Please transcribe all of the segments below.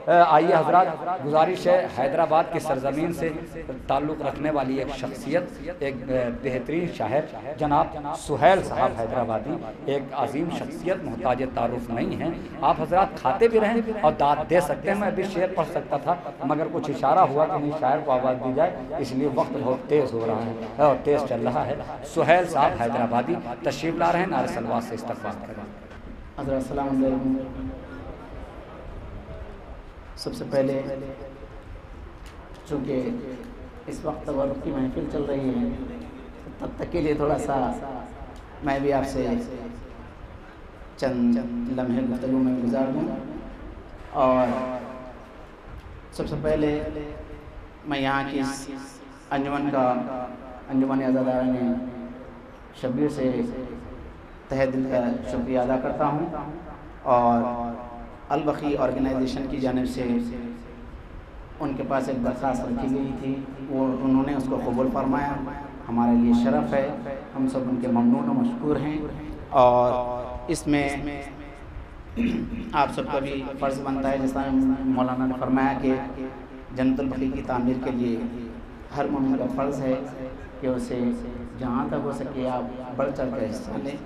آئیے حضرات، گزارش ہے حیدرآباد کی سرزمین سے تعلق رکھنے والی ایک شخصیت، ایک بہترین شاعر جناب سہیل صاحب حیدرآبادی، ایک عظیم شخصیت، محتاج تعارف نہیں ہیں۔ آپ حضرات کھاتے بھی رہیں اور داد دے سکتے ہیں۔ میں بھی شعر پڑھ سکتا تھا مگر کچھ اشارہ ہوا کہ نہیں شاعر کو آواز دی جائے، اس لیے وقت بہت تیز ہو رہا ہے اور تیز چل رہا ہے۔ سہیل صاحب حیدرآبادی تشریف لا رہے ہیں، نعرہ صلوات سے استقبال کریں۔ حضرت السلام علیکم۔ سب سے پہلے چونکہ اس وقت تبرک کی محفل چل رہی ہے، تب تک کے لیے تھوڑا سا میں بھی آپ سے چند لمحے گفتگو میں گزار دوں۔ اور سب سے پہلے میں یہاں کی انجمن عزاداران شبیر سے تہہ دل کا شکریہ ادا کرتا ہوں، اور البقی آرگنائزیشن کی جانب سے ان کے پاس ایک درخواست رکھی گئی تھی، وہ انہوں نے اس کو قبول فرمایا۔ ہمارے لیے شرف ہے، ہم سب ان کے ممنون و مشکور ہیں۔ اور اس میں آپ سب کا بھی فرض بنتا ہے، جیسا مولانا نے فرمایا کہ جنت البقیع کی تعمیر کے لیے ہر مومن کا فرض ہے کہ اسے جہاں تک ہو سکے آپ بڑھ چڑھ کر حصہ لیں۔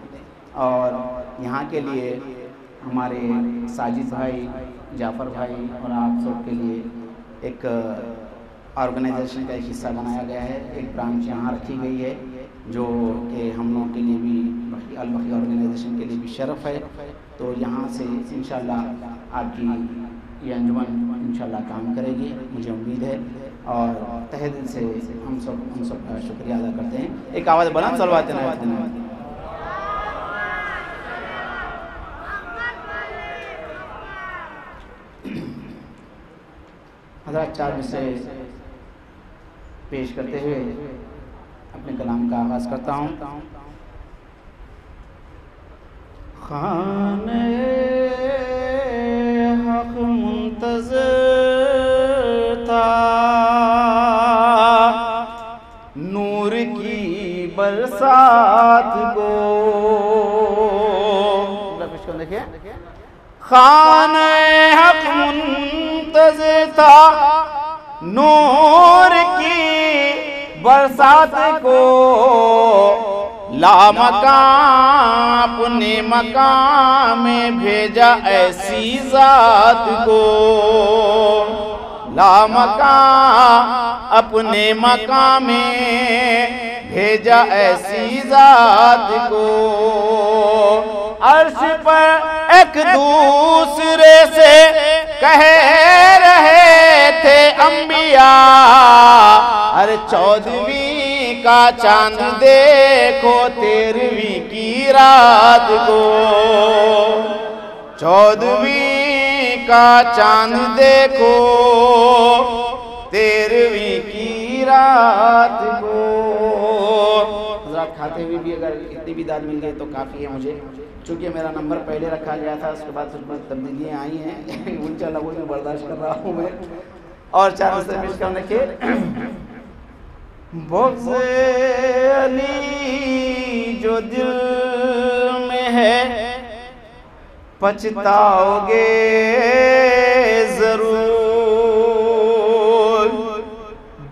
اور یہاں کے لیے ہمارے ساجد بھائی، جعفر بھائی اور آپ سب کے لیے ایک آرگنائزیشن کا ایک حصہ بنایا گیا ہے، ایک برانچ یہاں رکھی گئی ہے، جو کہ ہم لوگوں کے لیے بھی البقیع آرگنائزیشن کے لیے بھی شرف ہے۔ تو یہاں سے انشاءاللہ آپ کی یہ انجمن انشاءاللہ کام کرے گی، مجھے امید ہے، اور تہہ دل سے ہم سب کا شکریہ ادا کرتے ہیں۔ ایک آواز بلند صلوات ہیں۔ حضرات چار مصرے پیش کرتے ہوئے اپنے کلام کا آغاز کرتا ہوں۔ خانہ حق منتظر تھا نور کی برسات کو، دیکھیں خانہ حق منتظر تھا نور کی برسات کو، لامکان اپنے مقام میں بھیجا ایسی ذات کو، لامکان اپنے مقام میں بھیجا ایسی ذات کو، عرش پر ایک دوسرے سے کہہ رہے تھے انبیاء، ارے 14ویں کا چاند دیکھو 13ویں کی رات کو، 14ویں کا چاند دیکھو 13ویں کی رات کو۔ حضرات کھاتے ہوئے بھی اگر اتنی بھی داد مل گئی تو کافی ہے مجھے، چونکہ میرا نمبر پہلے رکھا گیا تھا، اس کے بعد کچھ تبدیلیاں آئی ہیں، انشاءاللہ وہ میں برداشت کر رہا ہوں میں۔ اور چار سے پیش کرنے کے بغض علی جو دل میں ہے پچھتاؤ گے ضرور،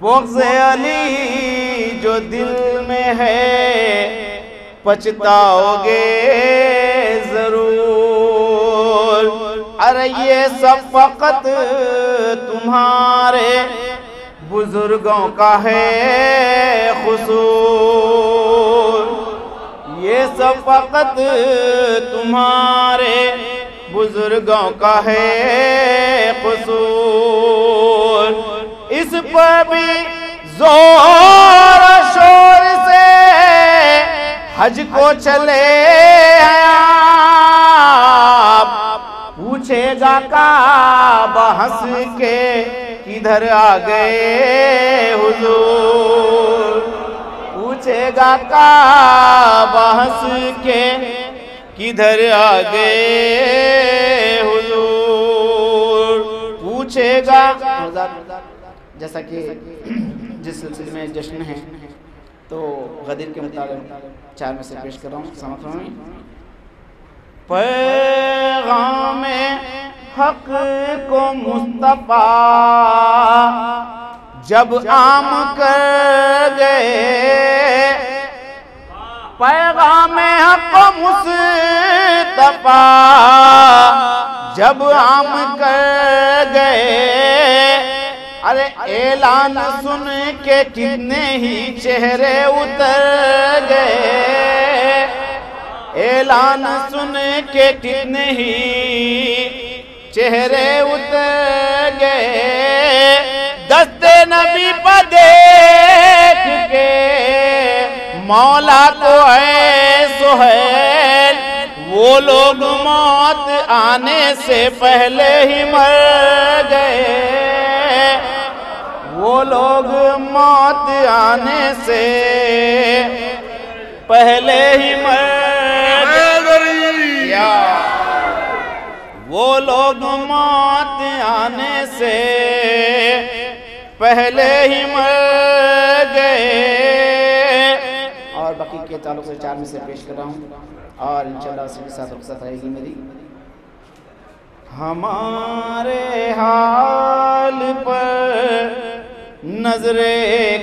بغض علی جو دل میں ہے پچھتاؤ گے ضرور، ارے یہ سب فقط تمہارے بزرگوں کا ہے قصور، یہ سب فقط تمہارے بزرگوں کا ہے قصور، اس پر بھی زور و شور سے حج کو چلے آپ، پوچھے گا کعبہ ہنس کے کدھر آ گئے حضور، پوچھے گا کعبہ ہنس کے کدھر آ گئے حضور، پوچھے گا۔ جیسا کہ جس سلسلے میں جشن ہے تو غدیر کے مطابق چار میں سے پیش کر رہا ہوں، سمجھ رہا ہوں۔ پیغام حق کو مصطفیٰ جب عام کر گئے، پیغام حق کو مصطفیٰ جب عام کر گئے، ارے اعلان سن کے کتنے ہی چہرے اتر گئے، اعلان سن کے کتنے ہی چہرے اتر گئے، دست نبی پہ دیکھ کے مولا کو اے سہیل، وہ لوگ موت آنے سے پہلے ہی مر گئے، وہ لوگ موت آنے سے پہلے ہی مر گئے، وہ لوگ موت آنے سے پہلے ہی مر گئے۔ اور باقی کے تعلق سے 4 میں سے پیش کر رہا ہوں اور انشاءاللہ اسی کے ساتھ رخصت رہے گی میری۔ ہمارے حال پر نظر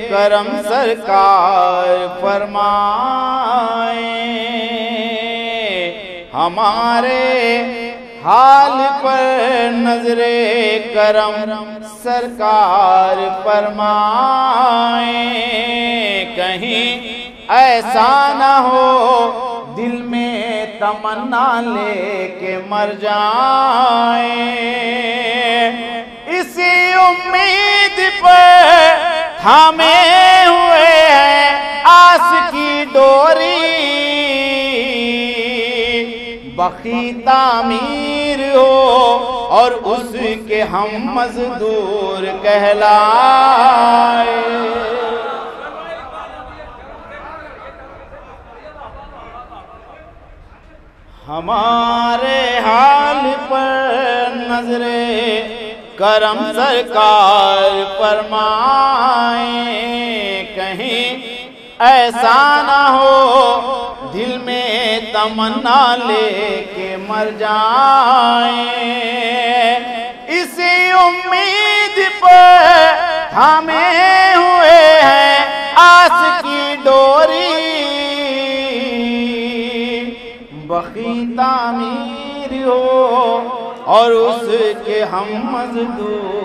کرم سرکار فرمائیں، ہمارے حال پر نظر کرم سرکار فرمائیں، کہیں ایسا نہ ہو دل میں تمنا لے کے مر جائیں، اسی امید پر تھامے ہوئے ہیں آس کی ڈوری، بخی تعمیر ہو اور اس کے ہم مزدور کہلائے، ہمارے حال پر نظر کرم سرکار فرمائیں، کہیں ایسا نہ ہو دل میں تمنا لے کے مر جائیں، اسی امید پر تھامے ہوئے ہیں آس کی ڈوری، بخی تعمیر ہو اور اس کے ہم مزدور